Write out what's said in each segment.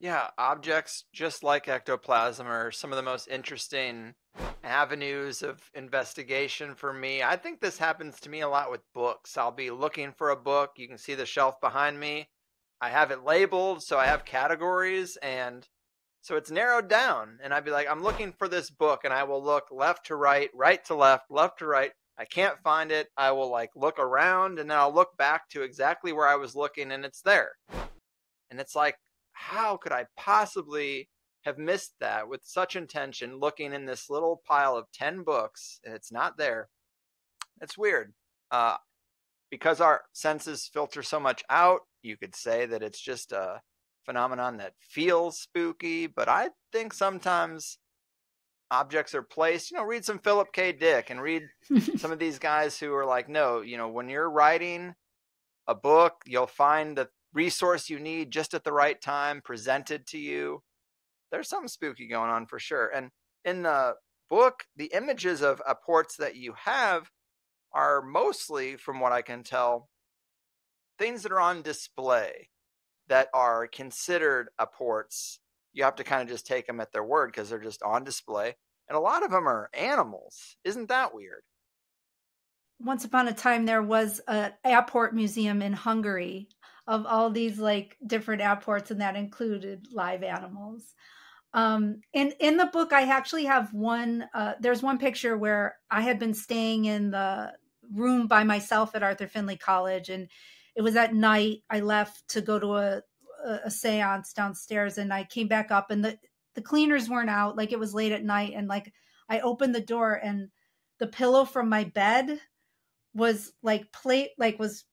Yeah, objects just like ectoplasm are some of the most interesting avenues of investigation for me. I think this happens to me a lot with books. I'll be looking for a book. You can see the shelf behind me. I have it labeled, so I have categories, and so it's narrowed down. And I'd be like, I'm looking for this book, and I will look left to right, right to left, left to right. I can't find it. I will like look around, and then I'll look back to exactly where I was looking, and it's there. And it's like, how could I possibly have missed that with such intention looking in this little pile of 10 books and it's not there? It's weird. Uh, because our senses filter so much out, you could say that it's just a phenomenon that feels spooky, but I think sometimes objects are placed, read some Philip K. Dick and read some of these guys who are like, no, when you're writing a book, you'll find the resource you need just at the right time presented to you. There's something spooky going on for sure. And in the book, the images of apports that you have are mostly, from what I can tell, things that are on display that are considered apports. You have to kind of just take them at their word because they're just on display. And a lot of them are animals. Isn't that weird? Once upon a time, there was an Apport museum in Hungary of all these like different apports, and that included live animals. And in the book, I actually have one, there's one picture where I had been staying in the room by myself at Arthur Findlay College. And it was at night. I left to go to a seance downstairs, and I came back up, and the cleaners weren't out. Like, it was late at night. And like, I opened the door, and the pillow from my bed was was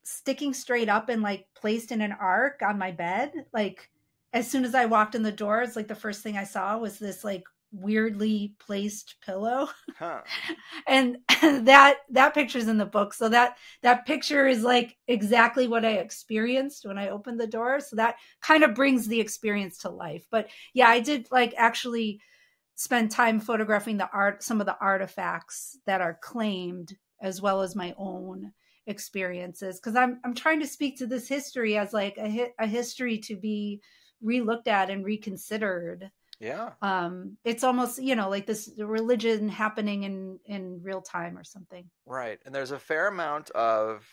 sticking straight up and like placed in an arc on my bed. Like, as soon as I walked in the door, it's like the first thing I saw was this like weirdly placed pillow. Huh. And that picture's in the book. So that picture is like exactly what I experienced when I opened the door. So that kind of brings the experience to life. But yeah, I did like actually spend time photographing some of the artifacts that are claimed, as well as my own experiences, because I'm trying to speak to this history as like a history to be relooked at and reconsidered. Yeah. It's almost, like this religion happening in real time or something. Right. And there's a fair amount of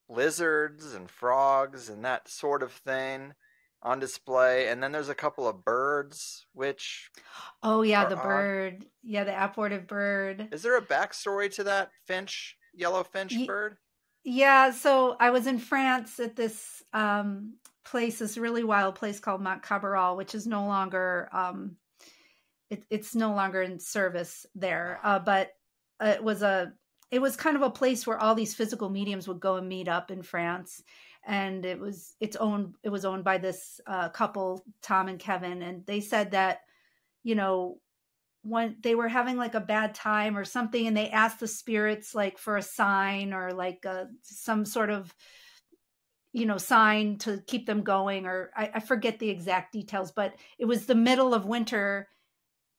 lizards and frogs and that sort of thing on display. And then there's a couple of birds, which... Oh, yeah, the bird. Yeah, the apportive bird. Is there a backstory to that yellow finch bird? Yeah, so I was in France at this place, this really wild place called Mont Cabaral, which is no longer it's no longer in service there. But it was kind of a place where all these physical mediums would go and meet up in France. And it was owned by this couple, Tom and Kevin, and they said that, when they were having like a bad time or something, and they asked the spirits like for a sign or like some sort of, sign to keep them going, or I forget the exact details, but it was the middle of winter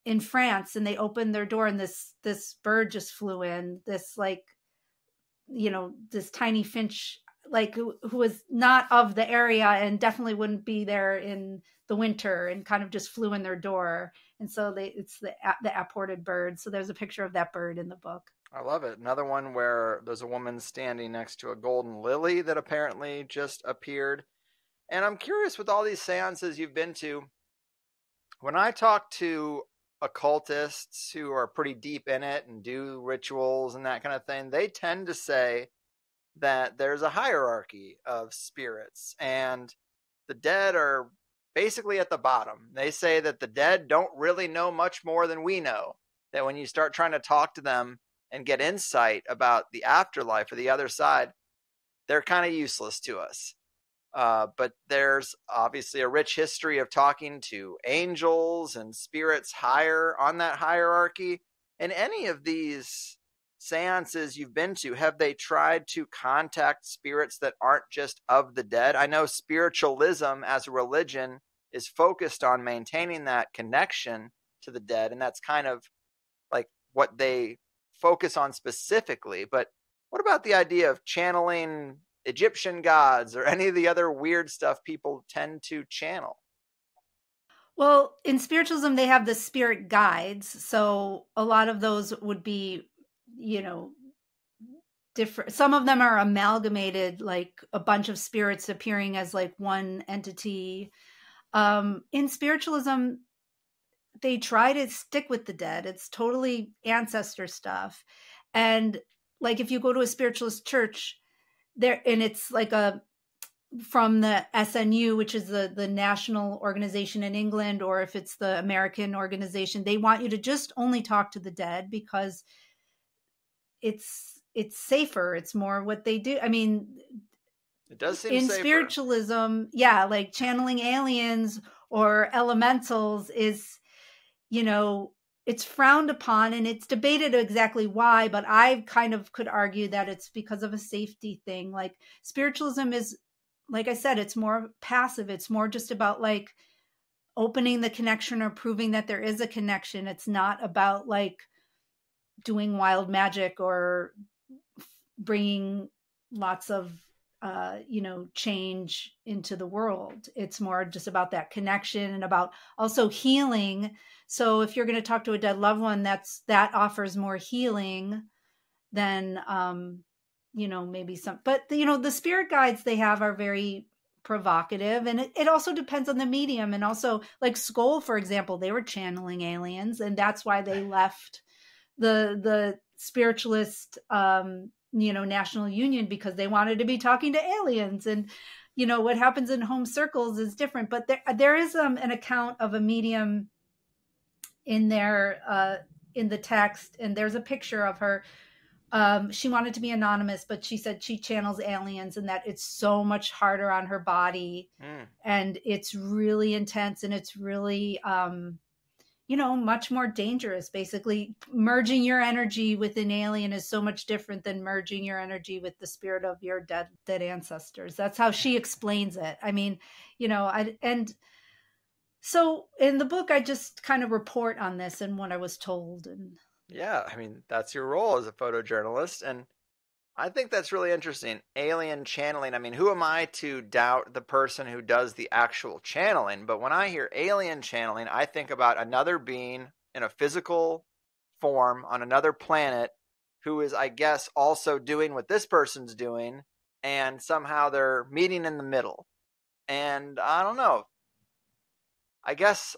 in France, and they opened their door, and this bird just flew in, this like, this tiny finch, like who was not of the area and definitely wouldn't be there in the winter, and kind of just flew in their door. And so it's the apported bird. So there's a picture of that bird in the book. I love it. Another one where there's a woman standing next to a golden lily that apparently just appeared. And I'm curious, with all these seances you've been to, when I talk to occultists who are pretty deep in it and do rituals and that kind of thing, they tend to say that there's a hierarchy of spirits, and the dead are basically at the bottom. They say that the dead don't really know much more than we know, that when you start trying to talk to them and get insight about the afterlife or the other side, they're kind of useless to us. But there's obviously a rich history of talking to angels and spirits higher on that hierarchy. In any of these seances you've been to, have they tried to contact spirits that aren't just of the dead? I know spiritualism as a religion is focused on maintaining that connection to the dead, and that's kind of like what they focus on specifically. But what about the idea of channeling Egyptian gods or any of the other weird stuff people tend to channel? Well, in spiritualism, they have the spirit guides. So a lot of those would be, you know, different. Some of them are amalgamated, like a bunch of spirits appearing as like one entity. In spiritualism, they try to stick with the dead. It's totally ancestor stuff. And like if you go to a spiritualist church, there, and it's like a from the SNU, which is the national organization in England, or if it's the American organization, they want you to just only talk to the dead because it's safer. It's more what they do. I mean, It does seem in safer. spiritualism, yeah, like channeling aliens or elementals is, you know, it's frowned upon, and it's debated exactly why, but I kind of could argue that it's because of a safety thing. Like spiritualism is, like I said, it's more passive. It's more just about like opening the connection or proving that there is a connection. It's not about like doing wild magic or bringing lots of change into the world. It's more just about that connection and about also healing. So if you're going to talk to a dead loved one, that offers more healing than maybe some. But the spirit guides they have are very provocative, and it also depends on the medium. And also, like Skoll, for example, they were channeling aliens, and that's why they left the spiritualist national union, because they wanted to be talking to aliens. And what happens in home circles is different, but there is an account of a medium in there in the text, and there's a picture of her. She wanted to be anonymous, but she said she channels aliens and that it's so much harder on her body. And it's really intense, and it's really much more dangerous. Basically, merging your energy with an alien is so much different than merging your energy with the spirit of your dead ancestors. That's how she explains it. I mean, and so in the book, I just kind of report on this and what I was told. And yeah, I mean, that's your role as a photojournalist, and I think that's really interesting. Alien channeling. I mean, who am I to doubt the person who does the actual channeling? But when I hear alien channeling, I think about another being in a physical form on another planet who is, I guess, also doing what this person's doing, and somehow they're meeting in the middle. And I don't know. I guess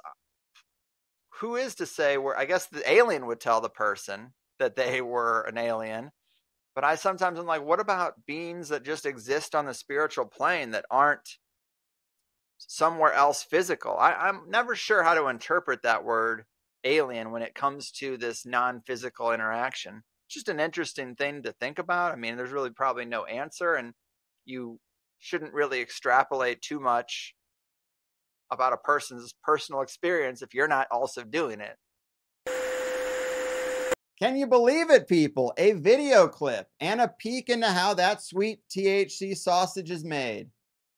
who is to say where? I guess the alien would tell the person that they were an alien. But I sometimes am like, what about beings that just exist on the spiritual plane that aren't somewhere else physical? I'm never sure how to interpret that word alien when it comes to this non-physical interaction. It's just an interesting thing to think about. I mean, there's really probably no answer, and you shouldn't really extrapolate too much about a person's personal experience if you're not also doing it. Can you believe it, people? A video clip and a peek into how that sweet THC sausage is made.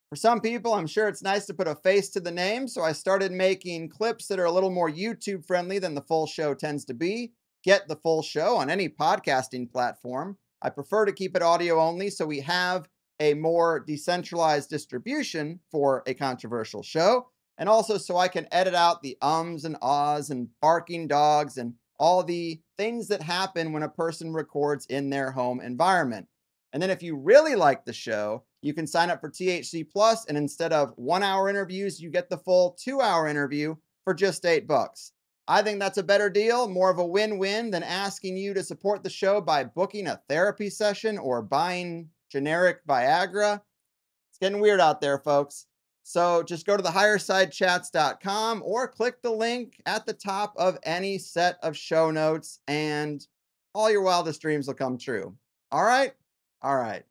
For some people, I'm sure it's nice to put a face to the name, so I started making clips that are a little more YouTube friendly than the full show tends to be. Get the full show on any podcasting platform. I prefer to keep it audio only, so we have a more decentralized distribution for a controversial show, and also so I can edit out the ums and ahs and barking dogs and all the things that happen when a person records in their home environment. And then if you really like the show, you can sign up for THC Plus, and instead of 1 hour interviews, you get the full 2 hour interview for just $8. I think that's a better deal, more of a win-win than asking you to support the show by booking a therapy session or buying generic Viagra. It's getting weird out there, folks. So just go to the highersidechats.com or click the link at the top of any set of show notes, and all your wildest dreams will come true. All right? All right.